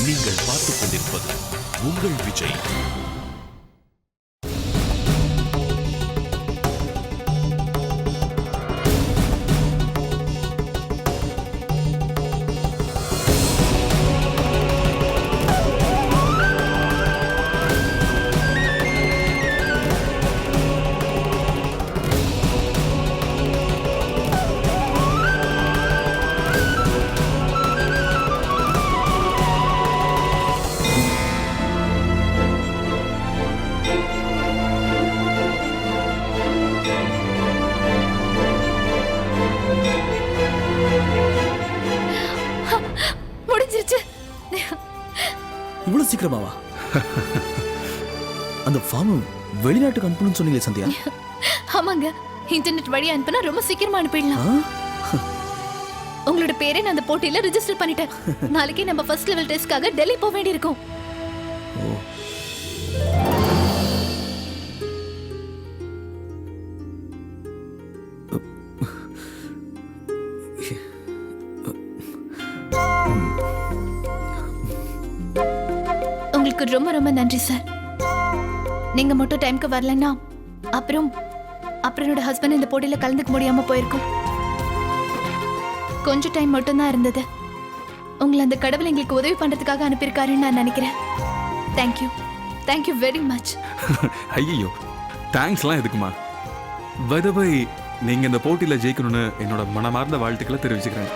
நீங்கள் பார்த்துக் கொண்டிருப்பது உங்கள் விஜய். இவ்வளவு சீக்கிரமாவா? அந்த ஃபார்ம் வெளிநாட்டுக்கு அனுப்பணும்னு சொன்னீங்களே சந்தியா? ஆமாங்க, இன்டர்நெட் வழியா அனுப்பினா ரொம்ப சீக்கிரமா அனுப்பிடலாம். உங்களோட பேரை நான் அந்த போட்டியில ரெஜிஸ்டர் பண்ணிட்டேன். நாளைக்கு நம்ம ஃபர்ஸ்ட் லெவல் டெஸ்ட்காக டெல்லி போக வேண்டியிருக்கும். உங்களுக்கு ரொம்ப ரொம்ப நன்றி சார். நீங்க மட்டும் டைம்க்கு வரலன்னா அப்புறம் என்னோட ஹஸ்பண்ட் இந்த போட்டியில கலந்துக்க முடியாம போயிருக்கும். கொஞ்சம் டைம் மட்டும் தான் இருந்தது. உங்களை அந்த கடவுள் எங்களுக்கு உதவி பண்றதுக்காக அனுப்பியிருக்காருன்னு நான் நினைக்கிறேன். Thank you, thank you very much. ஐயோ, தேங்க்ஸ்லாம் எதுக்குமா? பை தி வே, நீங்க இந்த போட்டியில ஜெயிக்கணும்னு என்னோட மனமார்ந்த வாழ்த்துக்களை தெரிவிச்சுக்கிறேன்.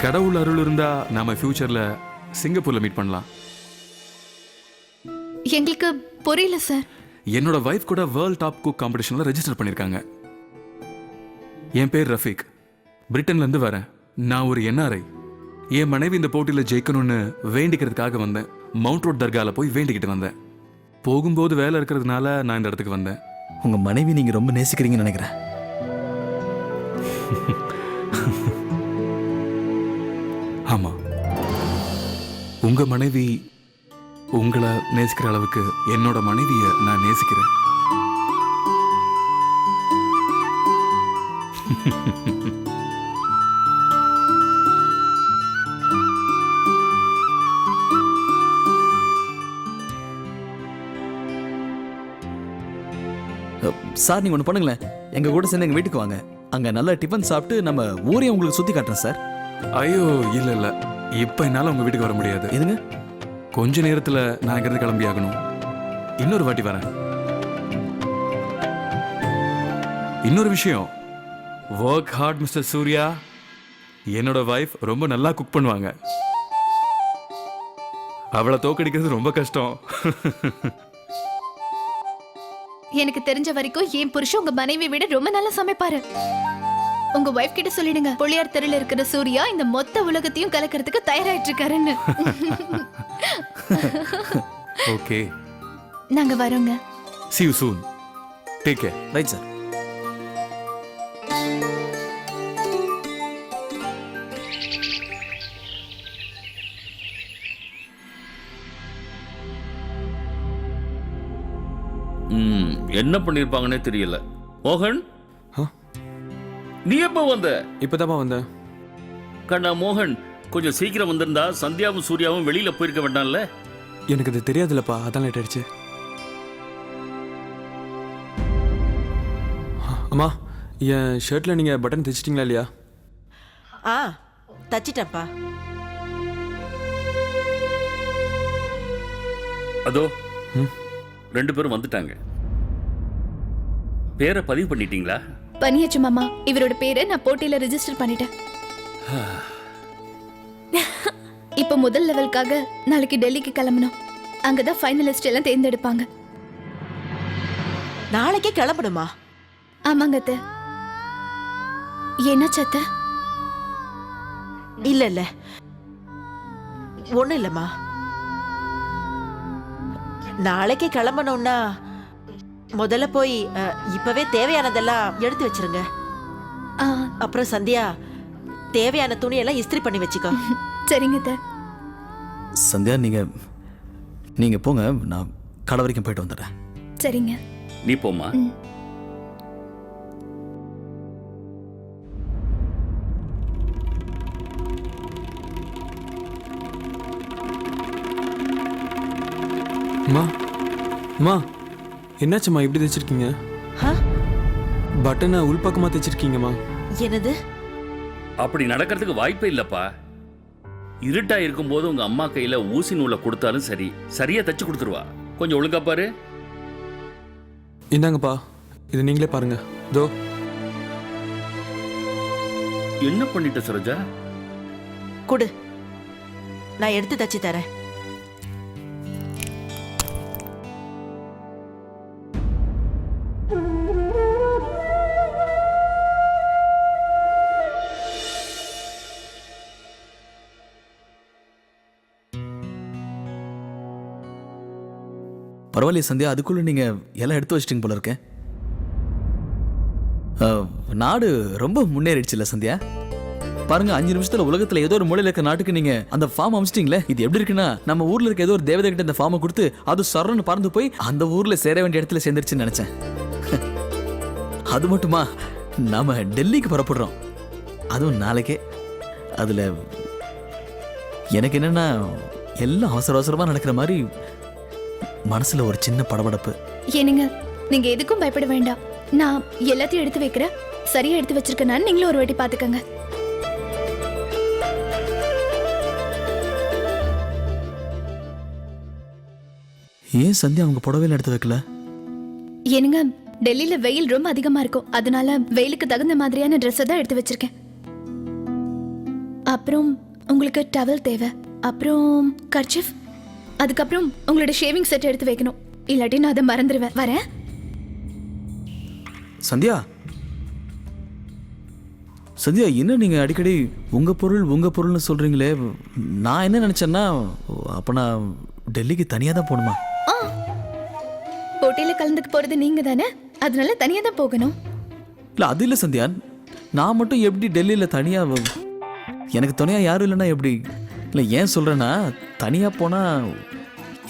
கடவுள் அருள் இருந்தா நாம ஃபியூச்சர்ல சிங்கப்பூர்ல மீட் பண்ணலாம். எங்களுக்கு புரியல சார். என்னோட வைஃப் கூட வேர்ல்ட் டாப் குக் காம்படிஷன்ல ரெஜிஸ்டர் பண்ணிருக்காங்க. என் பேர் ரஃபீக், பிரிட்டன்ல இருந்து வரேன். நான் ஒரு NRI. என் மனைவி இந்த போட்டியில ஜெயிக்கணும்னு வேண்டிக்கிறதுக்காக வந்தேன். மவுண்ட் ரோட் தர்கால போய் வேண்டிக்கிட்டு வந்தேன். போகும்போது வேலை இருக்கிறதுனால நான் இந்த இடத்துக்கு வந்தேன். உங்க மனைவி நீங்க ரொம்ப நேசிக்கிறீங்கன்னு நினைக்கிறேன். ஆமா, உங்க மனைவி உங்களை நேசிக்கிற அளவுக்கு என்னோட மனைவிய நான் நேசிக்கிறேன். சார் நீங்க ஒன்று பண்ணுங்களேன், எங்க கூட சேர்ந்து எங்க வீட்டுக்கு வாங்க. அங்க நல்ல டிஃபன் சாப்பிட்டு நம்ம ஊரையும் உங்களுக்கு சுத்தி காட்டுறேன் சார். ஐயோ இல்ல இல்ல, இப்ப என்னால உங்க வீட்டுக்கு வர முடியாது. எதுங்க? கொஞ்ச நேரத்துல நான் இங்கிருந்து கிளம்பி ஆகணும். இன்னொரு வாட்டி வரேன். இன்னொரு விஷயம், ஒர்க் ஹார்ட் மிஸ்டர் சூர்யா. என்னோட வைஃப் ரொம்ப நல்லா குக் பண்ணுவாங்க. அவளை தோக்கடிக்கிறது ரொம்ப கஷ்டம். எனக்கு தெரிஞ்ச வரைக்கும் என் புருஷன் உங்க மனைவி விட ரொம்ப நல்லா சமைப்பாரு. உங்க வைஃப் கிட்ட சொல்லிடுங்க, புள்ளியார் தெருல இருக்கிற சூர்யா இந்த மொத்த உலகத்தையும் கலக்கிறதுக்கு தயாராயிட்டு இருக்காருன்னு. ஓகே, நாங்க வரோங்க. see you soon. take care. Right sir. என்ன பண்ணிருப்பாங்கன்னே தெரியல. மோகன், நீ எப்ப வந்த? இப்பதாப்பா வந்தேன். கண்ணா மோகன், கொஞ்சம் சீக்கிரம் வந்திருந்தா சந்தியாவும் சூர்யாவும் வெளியில போயிருக்க வேண்டாம்ல? எனக்கு அது தெரியாதுல்லப்பா, அதான் லேட் ஆயிடுச்சு. அம்மா, என் ஷர்ட்ல நீங்க பட்டன் தைச்சிட்டீங்களா இல்லையா? தச்சிட்டப்பா. அதோ ரெண்டு பேரும் வந்துட்டாங்க. பேரை பதிவு பண்ணிட்டீங்களா? பண்ணியாச்சு மாமா. இவரோட பேரை நான் போட்டியில ரெஜிஸ்டர் பண்ணிட்டேன். இப்ப முதல் லெவலுக்காக நாளைக்கு டெல்லிக்கு கிளம்பணும். அங்கதான் ஃபைனலிஸ்ட் எல்லாம் தேர்ந்தெடுப்பாங்க. நாளைக்கே கிளம்பணுமா? ஆமாங்க அத்தை. என்ன சத்த? இல்ல இல்ல, ஒண்ணும் இல்லம்மா. நாளைக்கே கிளம்பணும்னா முதல்ல போய் இப்பவே தேவையானதெல்லாம் எடுத்து வச்சிருங்க. அப்புறம் சந்தியா, தேவையான துணியெல்லாம் இஸ்திரி பண்ணி வச்சுக்கோ. சரிங்க. சந்தியா, நீங்க போங்க, நான் கடை வரைக்கும் போயிட்டு வந்துடுறேன். சரிங்க. நீ போமா. அம்மா அம்மா என்னாச்சும்மா இப்படி தைச்சிருக்கீங்க? ஆ? பட்டனை உள்பக்கமாக தைச்சிருக்கீங்கம்மா. என்னது? அப்படி நடக்கிறதுக்கு வாய்ப்பே இல்லப்பா. இருட்டா இருக்கும்போது உங்க அம்மா கையில ஊசி நூலை கொடுத்தாலும் சரி, சரியா தச்சு கொடுத்துருவா. கொஞ்சம் ஒழுங்கா பாரு. இந்தாங்கப்பா, இது நீங்களே பாருங்க. தோ. என்ன பண்ணிட்ட சரோஜா? கொடு, நான் எடுத்து தச்சு தரேன். பரவாயில்லையே சந்தியா, அதுக்குள்ள நீங்க எல்லாம் எடுத்து வச்சிட்டீங்க போல இருக்கேன். நாடு ரொம்ப முன்னேறிடுச்சுல்ல சந்தியா? பாருங்க, 5 நிமிஷத்துல உலகத்துல ஏதோ ஒரு மூலையில இருக்க நாட்டுக்கு நீங்க அந்த ஃபார்ம் அமைச்சிட்டீங்களே. இது எப்படி இருக்குன்னா, நம்ம ஊர்ல இருக்க ஏதோ ஒரு தேவதை கிட்ட இந்த ஃபார்மை கொடுத்து அது சரன்னு பறந்து போய் அந்த ஊர்ல சேர வேண்டிய இடத்துல சேர்ந்துருச்சுன்னு நினைச்சேன். அது மட்டுமா, நாம டெல்லிக்கு புறப்படுறோம், அதுவும் நாளைக்கே. அதுல எனக்கு என்னன்னா, எல்லாம் அவசர அவசரமா நடக்கிற மாதிரி மனசுல ஒரு சின்ன படபடப்பு. ஏனுங்க, நீங்க எதுக்கும் பயப்பட வேண்டாம். நான் எல்லாத்தையும் எடுத்து வைக்கிறேன். சரியா எடுத்து வச்சிருக்கேன். நீங்களும் ஒரு வாட்டி பாத்துக்கங்க. ஏன் சந்தியா அவங்க புடவையில எடுத்து வைக்கல? ஏனுங்க, டெல்லியில வெயில் ரொம்ப அதிகமா இருக்கும். அதனால வெயிலுக்கு தகுந்த மாதிரியான ட்ரெஸ் தான் எடுத்து வச்சிருக்கேன். அப்புறம் உங்களுக்கு டவல் தேவை, அப்புறம் கர்ச்சிஃப், அதுக்கப்புறம் உங்களோட ஷேவிங் செட் எடுத்து வைக்கணும். இல்லாட்டி நான் அதை மறந்துடுவேன். வரேன். சந்தியா, சந்தியா, என்ன நீங்க அடிக்கடி உங்க பொருள்னு சொல்றீங்களே? நான் என்ன நினைச்சேன்னா, அப்ப நான் டெல்லிக்கு தனியா தான் போகணுமா? போட்டியில கலந்துக்க போறது நீங்க தானே, அதனால தனியா தான் போகணும். இல்ல அது இல்ல சந்தியா, நான் மட்டும் எப்படி டெல்லியில தனியா? எனக்கு துணையா யாரும் இல்லைன்னா எப்படி? இல்லை, ஏன் சொல்றேன்னா, தனியா போனா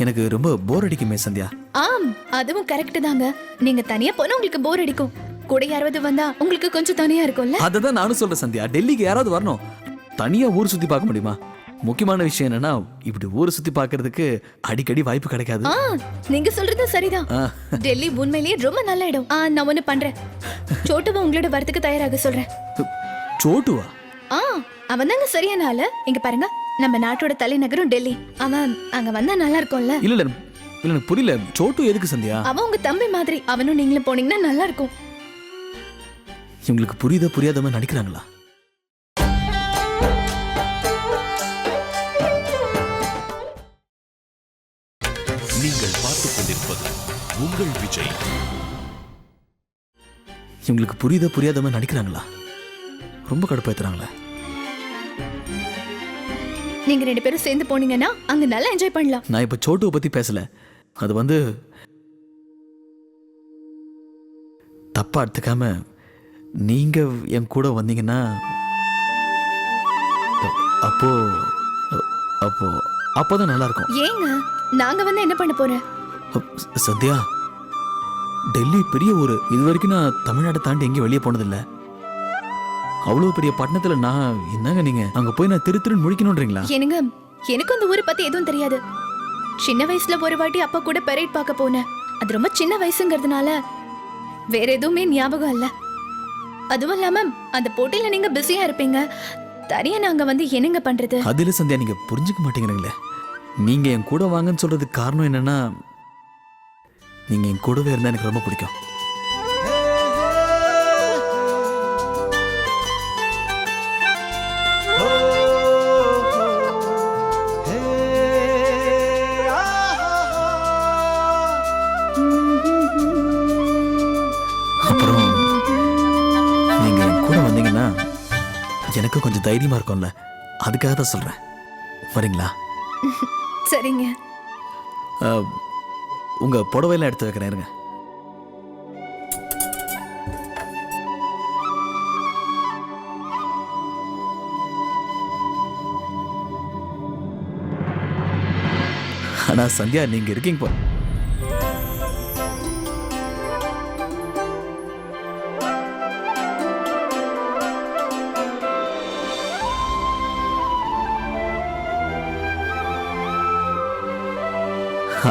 எனக்கு ரொம்ப போர் அடிக்குமே சந்தியா. ஆம், அதுவும் கரெக்ட் தாங்க. நீங்க தனியா போனா உங்களுக்கு போர் அடிக்கும். கூட யாராவது வந்தா உங்களுக்கு கொஞ்சம் தனியா இருக்கும்ல. அததான் நானும் சொல்றேன் சந்தியா, டெல்லிக்கு யாராவது வரணும். தனியா ஊர் சுத்தி பார்க்க முடியுமா? முக்கியமான விஷயம் என்னன்னா, இப்படி ஊர் சுத்தி பார்க்கிறதுக்கு அடிக்கடி வாய்ப்பு கிடைக்காது. நீங்க சொல்றது சரிதான். டெல்லி உண்மையிலேயே ரொம்ப நல்ல இடம். நான் ஒண்ணு பண்றேன். சோட்டுவா உங்களோட வரத்துக்கு தயாராக சொல்றேன். சோட்டுவா? அவன் தாங்க சரியான ஆளு. இங்க பாருங்க, நம்ம நாட்டோட தலைநகரம் டெல்லி. அவன் அங்க வந்தா நல்லா இருக்கும்ல. இல்ல இல்ல, எனக்கு புரியல. சோட்டு எதுக்கு சந்தியா? அவன் உங்க தம்பி மாதிரி. அவனும் நீங்களும் போனீங்கன்னா நல்லா இருக்கும். இவங்களுக்கு புரியாத மாதிரி நடிக்கிறாங்களா? நீங்கள் பார்த்துக் கொண்டிருப்பது உங்கள் விஜய். இவங்களுக்கு புரியாத மாதிரி நடிக்கிறாங்களா? ரொம்ப கடுப்பாத்துறாங்களே. நீங்க 2 பேரும் சேர்ந்து போனீங்கன்னா அங்க நல்லா என்ஜாய் பண்ணலாம். நான் இப்ப சோட்டுவை பத்தி பேசல. அது வந்து தப்பா எடுத்துக்காம நீங்க என் கூட வந்தீங்கன்னா அப்போதான் நல்லா இருக்கும். ஏங்க, நாங்க வந்து என்ன பண்ண போறேன்? சத்யா, டெல்லி பெரிய ஊரு. இது வரைக்கும் நான் தமிழ்நாட்டை தாண்டி எங்கேயும் வெளியே போனதில்லை. அவ்வளவு பெரிய பட்டணத்துல நான் என்னங்க, நீங்க அங்க போய் நான் திருன்னு முழிக்கணும்ன்றீங்களா? என்னங்க, எனக்கு அந்த ஊரை பத்தி எதுவும் தெரியாது. சின்ன வயசுல ஒரு வாட்டி அப்பா கூட பெரேட் பார்க்க போனேன். அது ரொம்ப சின்ன வயசுங்கிறதுனால வேற எதுவுமே ஞாபகம் இல்ல. அதுவும் இல்லாம அந்த போட்டியில நீங்க பிஸியா இருப்பீங்க. தனியா நாங்க வந்து என்னங்க பண்றது? அதுல சந்தியா, நீங்க புரிஞ்சுக்க மாட்டேங்கிறீங்களே. நீங்க என் கூட வாங்கன்னு சொல்றதுக்கு காரணம் என்னன்னா, நீங்க என் கூடவே இருந்தா எனக்கு ரொம்ப பிடிக்கும். அப்புறம் நீங்க என் கூட வந்தீங்கன்னா எனக்கு கொஞ்சம் தைரியமா இருக்கும்ல, அதுக்காக தான் சொல்றேன். வரீங்களா? சரிங்க. உங்க புடவையெல்லாம் எடுத்து வைக்கிறேன், இருங்க. ஆனா சந்தியா, நீங்க இருக்கீங்க போ.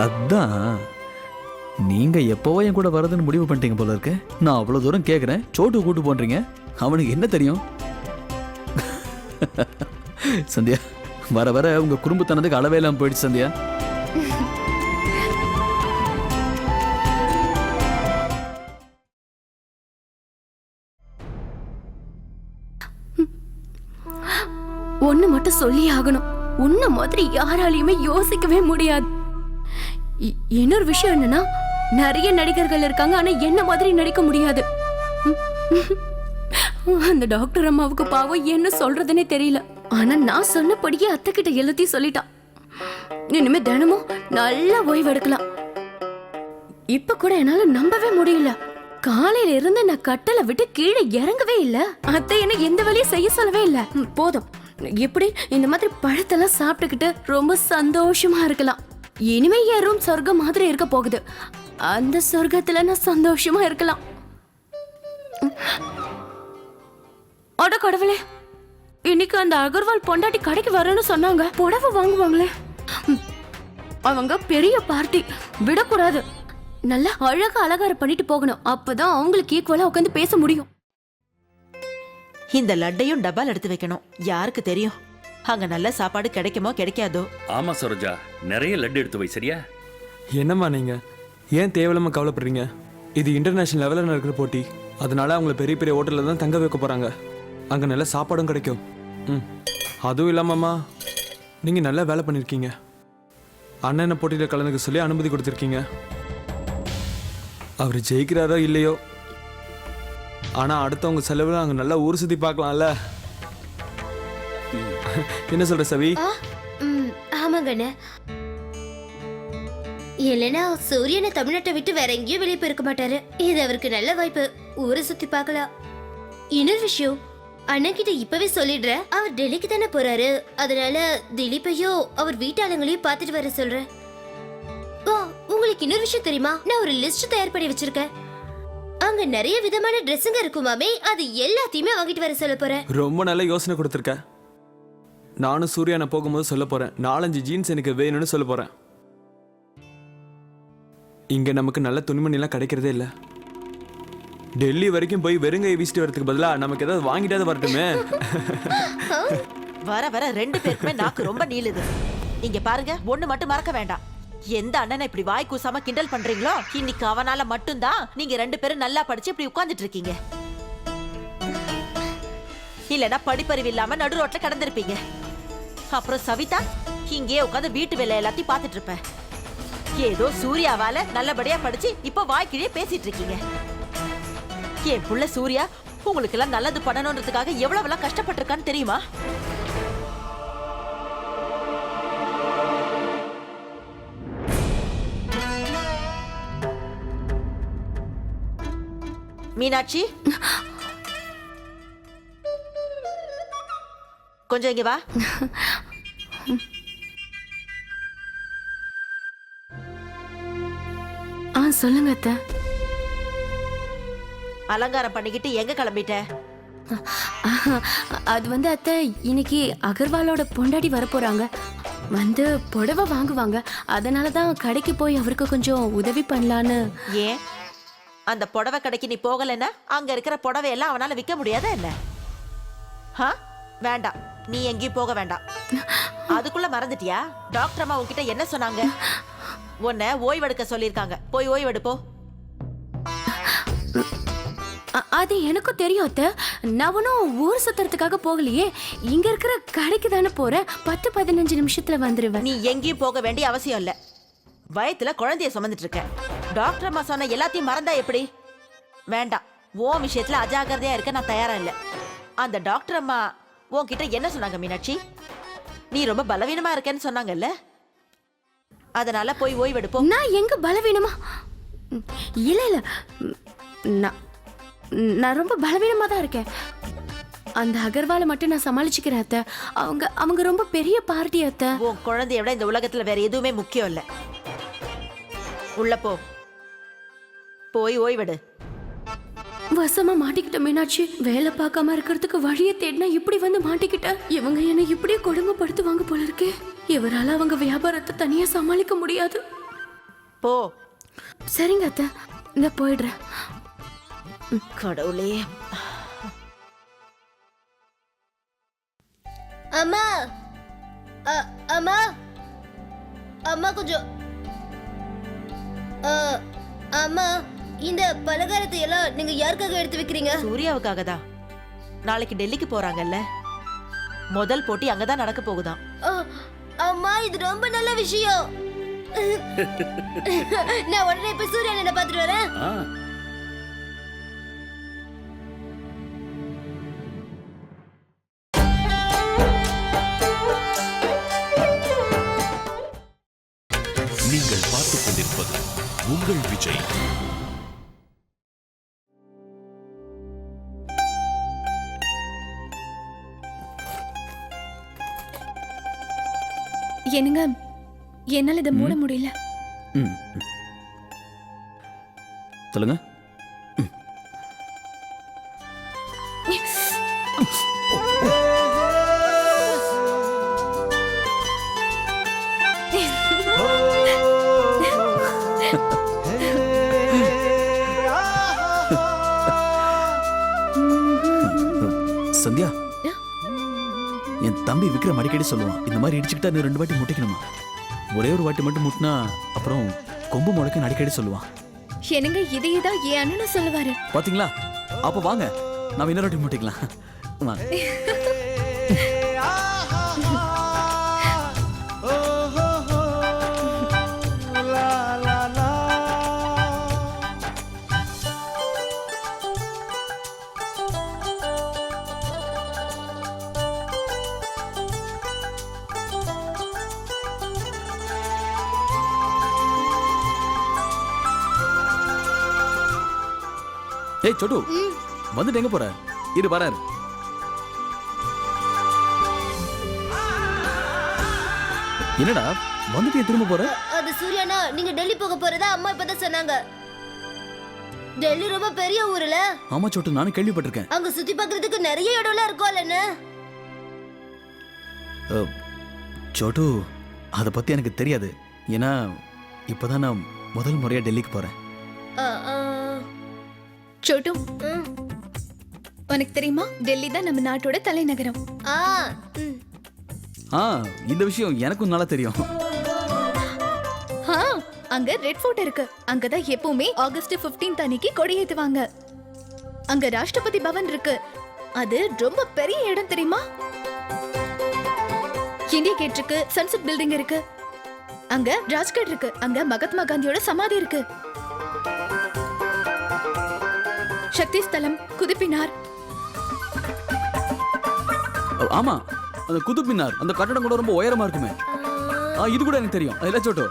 அதான் நீங்க எப்போவோ என் கூட வரதுன்னு முடிவு பண்ணிட்டீங்க போல இருக்கு. நான் அவ்வளவு தூரம் கேட்குறேன், சோட்டு கூட்டு போன்றீங்க. அவனுக்கு என்ன தெரியும்? சந்தியா, வர வர உங்க குறும்புத்தனத்துக்கு அளவே இல்லாம போயிடுச்சு சந்தியா. ஒண்ணு மட்டும் சொல்லி ஆகணும், உன்ன மாதிரி யாராலையுமே யோசிக்கவே முடியாது. இன்னொரு விஷயம் என்னன்னா, நிறைய நடிகர்கள் இருக்காங்க, ஆனா என்ன மாதிரி நடிக்க முடியாது. அந்த டாக்டர் அம்மாவுக்கு பாவம் என்ன சொல்றதுன்னே தெரியல. ஆனா நான் சொன்னபடியே அத்தை கிட்ட எல்லாத்தையும் சொல்லிட்டான். இனிமே தினமும் நல்லா ஓய்வு எடுக்கலாம். இப்ப கூட என்னால நம்பவே முடியல. காலையில இருந்து நான் கட்டளை விட்டு கீழே இறங்கவே இல்ல. அத்தை என்ன எந்த வேலையும் செய்ய சொல்லவே இல்ல. போதும், எப்படி இந்த மாதிரி பழத்தெல்லாம் சாப்பிட்டுக்கிட்டு ரொம்ப சந்தோஷமா இருக்கலாம். இனிமே என் ரூம் சொர்க்கம் மாதிரி இருக்க போகுது. அந்த சொர்க்கத்துல நான் சந்தோஷமா இருக்கலாம். அட கடவுளே, இன்னைக்கு அந்த அகர்வால் பொண்டாட்டி கடைக்கு வரேன்னு சொன்னாங்க. புடவை வாங்குவாங்களே, அவங்க பெரிய பார்ட்டி, விடக்கூடாது. நல்லா அழகா அலங்காரம் பண்ணிட்டு போகணும். அப்பதான் அவங்களுக்கு ஈக்குவலா உட்காந்து பேச முடியும். இந்த லட்டையும் டப்பால் எடுத்து வைக்கணும். யாருக்கு தெரியும் அங்க நல்ல சாப்பாடு கிடைக்குமோ கிடைக்காதோ. ஆமா சரோஜா, நிறைய லட்டு எடுத்து வை. சரியா? என்னம்மா நீங்க ஏன் தேவையில்லாம கவலைப்படுறீங்க? இது இன்டர்நேஷனல் லெவலில் நடக்கிற போட்டி. அதனால அவங்கள பெரிய பெரிய ஹோட்டலில் தான் தங்க வைக்க போறாங்க. அங்கே நல்ல சாப்பாடும் கிடைக்கும். அதுவும் இல்லாமம்மா, நீங்கள் நல்லா வேலை பண்ணியிருக்கீங்க. அண்ணனை போட்டியில் கலந்துக்க சொல்லி அனுமதி கொடுத்துருக்கீங்க. அவர் ஜெயிக்கிறாரோ இல்லையோ, ஆனால் அடுத்தவங்க செலவில் அங்கே நல்லா ஊர் சுற்றி பார்க்கலாம்ல. என்ன சொல்ற சவி? ஆமாங்கண்ணே. இல்லைன்னா சூரியனை தமிழ்நாட்டை விட்டு வேற எங்கேயும் வெளியே போயிருக்க மாட்டாரு. இது அவருக்கு நல்ல வாய்ப்பு, ஊரை சுத்தி பார்க்கலாம். இன்னொரு விஷயம், அண்ணன் கிட்ட இப்பவே சொல்லிடுறேன். அவர் டெல்லிக்கு தானே போறாரு, அதனால திலீப்பையும் அவர் வீட்டாளங்களையும் பார்த்துட்டு வர சொல்றேன். உங்களுக்கு இன்னொரு விஷயம் தெரியுமா? நான் ஒரு லிஸ்ட் தயார் பண்ணி வச்சிருக்கேன். அங்க நிறைய விதமான ட்ரெஸ்ஸுங்க இருக்குமாமே, அது எல்லாத்தையுமே வாங்கிட்டு வர சொல்ல போறேன். ரொம்ப நல்ல யோசனை கொடுத்துருக்க. நானும் சூர்யானை போகும்போது சொல்ல போறேன், 4-5 ஜீன்ஸ் எனக்கு வேணும்னு சொல்ல போறேன். இங்க நமக்கு நல்ல துணிமணிலாம் கிடைக்கிறதே இல்லை. டெல்லி வரைக்கும் போய் வெறுங்கையை வீசிட்டு வரதுக்கு பதிலா நமக்கு ஏதாவது வாங்கிட்டாவது வரட்டுமே. வர வர 2 பேருக்குமே நாக்கு ரொம்ப நீளுது. இங்க பாருங்க, ஒண்ணு மட்டும் மறக்க வேண்டாம். எந்த அண்ணனை இப்படி வாய் கூசாம கிண்டல் பண்றீங்களோ, இன்னைக்கு அவனால மட்டும்தான் நீங்க 2 பேரும் நல்லா படிச்சு இப்படி உட்கார்ந்துட்டு இருக்கீங்க. இல்லனா படிப்பறிவு இல்லாம நடு ரோட்ல கடந்திருப்பீங்க. அப்புறம் சவிதா இங்கே உட்காந்து வீட்டு வேலை எல்லாத்தையும் பார்த்துட்டு இருப்பேன். ஏதோ சூர்யாவால நல்லபடியா படிச்சு இப்ப வாய்க்கிழியே பேசிட்டு இருக்கீங்க. என் புள்ள சூர்யா உங்களுக்கு எல்லாம் நல்லது பண்ணணும்ன்றதுக்காக எவ்வளவு கஷ்டப்பட்டிருக்கான்னு தெரியுமா? மீனாட்சி, கொஞ்சம் இங்க வா. சொல்லுங்க அத்தை. அலங்காரம் பண்ணிக்கிட்டு எங்க கிளம்பிட்ட? அது வந்து அத்தை, இன்னைக்கு அகர்வாலோட பொண்டாடி வர போறாங்க. வந்து புடவை வாங்குவாங்க. அதனாலதான் கடைக்கு போய் அவருக்கு கொஞ்சம் உதவி பண்ணலான்னு. ஏன் அந்த புடவை கடைக்கு நீ போகலன்னா அங்க இருக்கிற புடவை எல்லாம் அவனால விற்க முடியாதா என்ன? வேண்டாம், நீ எங்கேயும் போக வேண்டாம். அதுக்குள்ள மறந்துட்டியா? டாக்டர் அம்மா உன்கிட்ட என்ன சொன்னாங்க? உன்னை ஓய்வெடுக்க சொல்லியிருக்காங்க. போய் ஓய்வெடுப்போ. அது எனக்கும் தெரியும் அத்தை. நான் ஒன்னும் ஊர் சுத்துறதுக்காக போகலையே, இங்க இருக்கிற கடைக்கு தானே போறேன். 10-15 நிமிஷத்துல வந்துருவேன். நீ எங்கேயும் போக வேண்டிய அவசியம் இல்ல. வயத்துல குழந்தைய சுமந்துட்டு இருக்க. டாக்டர் அம்மா சொன்ன எல்லாத்தையும் மறந்தா எப்படி? வேண்டாம், உன் விஷயத்துல அஜாகிரதையா இருக்க நான் தயாரா இல்ல. அந்த டாக்டர் அம்மா உன்கிட்ட என்ன சொன்னாங்க மீனாட்சி? நீ ரொம்ப பலவீனமா இருக்கேன்னு சொன்னாங்கல்ல, அதனால போய் ஓய்வெடுப்போம். நான் எங்க பலவீனமா? இல்ல இல்ல, நான் ரொம்ப பலவீனமா தான் இருக்கேன். அந்த அகர்வாலை மட்டும் நான் சமாளிச்சுக்கிறேன் அத்தை. அவங்க ரொம்ப பெரிய பார்ட்டி அத்தை. உன் குழந்தைய விட இந்த உலகத்துல வேற எதுவுமே முக்கியம் இல்ல. உள்ள போ, போய் ஓய்வெடு. வசமா மாட்டிக்கிட்ட மீனாட்சி. வேலை பார்க்காம இருக்கிறதுக்கு வழியை தேடினா இப்படி வந்து மாட்டிக்கிட்ட. இவங்க என்ன இப்படியே கொடுமைப்படுத்துவாங்க போல இருக்கே. இவரால அவங்க வியாபாரத்தை தனியா சமாளிக்க முடியாது. போ. சரிங்க அத்தை, இந்த போயிடுறேன். கடவுளே. அம்மா, அம்மா, அம்மா கொஞ்சம். அம்மா, இந்த பலகாரத்தை எல்லாம் நீங்க யாருக்காக எடுத்து வைக்கிறீங்க? சூர்யாவுக்காக தான். நாளைக்கு டெல்லிக்கு போறாங்கல்ல, முதல் போட்டி அங்கதான் நடக்க போகுதாம். அம்மா, இது ரொம்ப நல்ல விஷயம். நான் உடனே போய் சூர்யா என்ன பாத்துட்டு வரேன். ஆ நீங்கள் பார்த்துக் கொண்டிருப்பது உங்கள் விஜய். என்னங்க, என்னால இதை மூட முடியல. ம் சொல்லுங்க. சந்தியா, என் தம்பி விக்ரம் அடிக்கடி சொல்லுவான், இந்த மாதிரி இடிச்சுக்கிட்டா நீ 2 வாட்டி முட்டிக்கணுமா. ஒரே ஒரு வாட்டி மட்டும் முட்டினா அப்புறம் கொம்பு முளைக்குன்னு அடிக்கடி சொல்லுவான். என்னங்க, இதையே தான் என் அண்ணனும் சொல்லுவாரு. பாத்தீங்களா? அப்ப வாங்க, நாம இன்னொரு வாட்டி முட்டிக்கலாம். வாங்க. ஏய் சொட்டு, வந்துட்டு எங்க போற? இரு வராரு. என்னடா வந்துட்டு திரும்ப போற? அது சூர்யானா, நீங்க டெல்லி போக போறதா அம்மா இப்பதான் சொன்னாங்க. டெல்லி ரொம்ப பெரிய ஊர்ல. ஆமா சொட்டு, நானும் கேள்விப்பட்டிருக்கேன். அங்க சுத்தி பார்க்கிறதுக்கு நிறைய இடம்லாம் இருக்கும்ல. சொட்டு, அதை பத்தி எனக்கு தெரியாது. ஏன்னா இப்பதான் நான் முதல் முறையா டெல்லிக்கு போறேன். சோட்டு, உனக்கு தெரியுமா, டெல்லி தான் நம்ம நாட்டோட தலைநகரம். இந்த விஷயம் எனக்கும் நல்லா தெரியும். அங்க ரெட் ஃபோர்ட் இருக்கு. அங்கதான் எப்பவுமே ஆகஸ்ட் 15 அன்னைக்கு கொடியேத்துவாங்க. அங்க ராஷ்டிரபதி பவன் இருக்கு. அது ரொம்ப பெரிய இடம் தெரியுமா? இந்தியா கேட் இருக்கு, சன்செட் பில்டிங் இருக்கு. அங்க ராஜ்கட் இருக்கு. அங்க மகாத்மா காந்தியோட சமாதி இருக்கு. சக்தி ஸ்தலம், குதுப்பினார். ஆமா, அந்த குதுப்பினார், அந்த கட்டடம் கூட ரொம்ப உயரமா இருக்குமே. இது கூட எனக்கு தெரியும். இல்ல சொட்டு.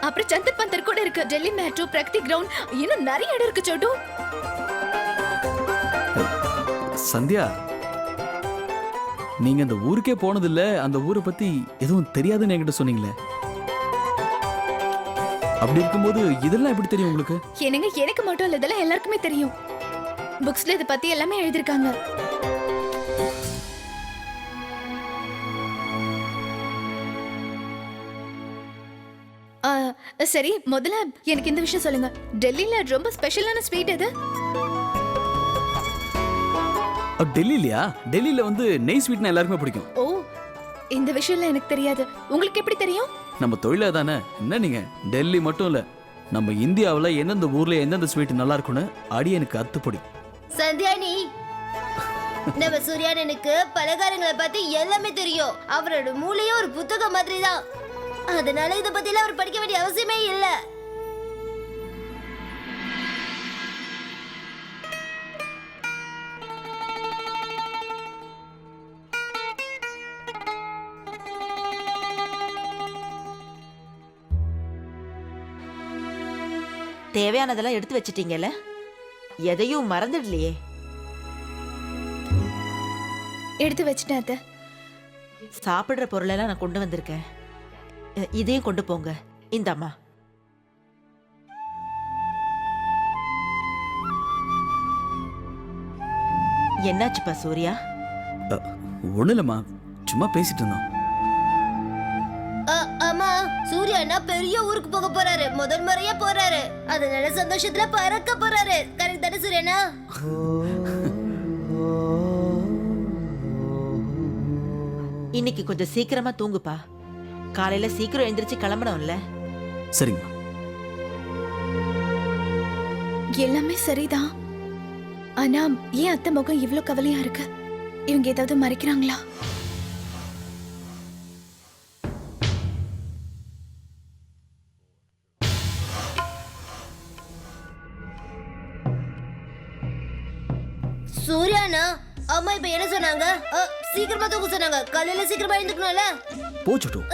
அப்புறம் சந்தர் பந்தர் கூட இருக்கு. டெல்லி மெட்ரோ, பிரகதி கிரவுண்ட், இன்னும் நிறைய இடம் இருக்கு சோட்டு. சந்தியா, நீங்க அந்த ஊருக்கே போனது இல்ல, அந்த ஊரை பத்தி எதுவும் தெரியாதுன்னு என்கிட்ட சொன்னீங்களே. அப்படி இருக்கும்போது இதெல்லாம் எப்படி தெரியும் உங்களுக்கு? என்னங்க, எனக்கு மட்டும் இல்ல, இதெல்லாம் எல்லாருக்குமே தெரியும். புக்ஸ்ல இத பத்தி எல்லாமே எழுதிருக்காங்க. சரி, முதல்ல எனக்கு இந்த விஷயம் சொல்லுங்க. டெல்லில ரொம்ப ஸ்பெஷலான ஸ்வீட் எது? டெல்லிலயா? டெல்லியில வந்து நெய் ஸ்வீட்னா எல்லாருக்குமே பிடிக்கும். ஓ, இந்த விஷயம்லாம் எனக்கு தெரியாது. உங்களுக்கு எப்படி தெரியும்? நம்ம தொழிலா தானே. என்ன நீங்க, டெல்லி மட்டும் இல்ல, நம்ம இந்தியாவுல எந்தெந்த ஊர்ல எந்தெந்த ஸ்வீட் நல்லா இருக்குன்னு அடி எனக்கு அத்துப்படி. சந்தியானி, நம்ம சூர்யானனுக்கு பலகாரங்களை பத்தி எல்லாமே தெரியும். அவரோட மூளையே ஒரு புத்தகம் மாதிரி தான். அதனால இத பத்தி எல்லாம் அவர் படிக்க வேண்டிய அவசியமே இல்ல. தேவையானதெல்லாம் எடுத்து வச்சிட்டீங்கல்ல? எதையும் மறந்துடலையே. எடுத்து வச்சிட்டேன் அத்தை. சாப்பிடுற பொருளெல்லாம் நான் கொண்டு வந்திருக்கேன். இதையும் கொண்டு போங்க. இந்தாம்மா. என்னாச்சுப்பா சூர்யா? ஒண்ணு இல்லம்மா, சும்மா பேசிட்டு இருந்தோம். அம்மா சூர்யா அண்ணா பெரிய ஊருக்கு போக போறாரு, முதல் முறையா போறாரு. அதனால சந்தோஷத்துல பறக்க போறாரு. கரெக்ட் தானே சூர்யாண்ணா? இன்னைக்கு கொஞ்சம் சீக்கிரமா தூங்குப்பா. காலையில சீக்கிரம் எந்திரிச்சு கிளம்பணும்ல. சரிங்கம்மா. எல்லாமே சரிதான். ஆனா ஏன் அத்தை முகம் இவ்ளோ கவலையா இருக்கு? இவங்க ஏதாவது மறைக்கிறாங்களா? சூர்யாண்ணா அம்மா இப்ப என்ன சொன்னாங்க? சீக்கிரமா தூங்க சொன்னாங்க. காலையில சீக்கிரமா எழுந்துக்கணும்ல. போச்சுட்டும்.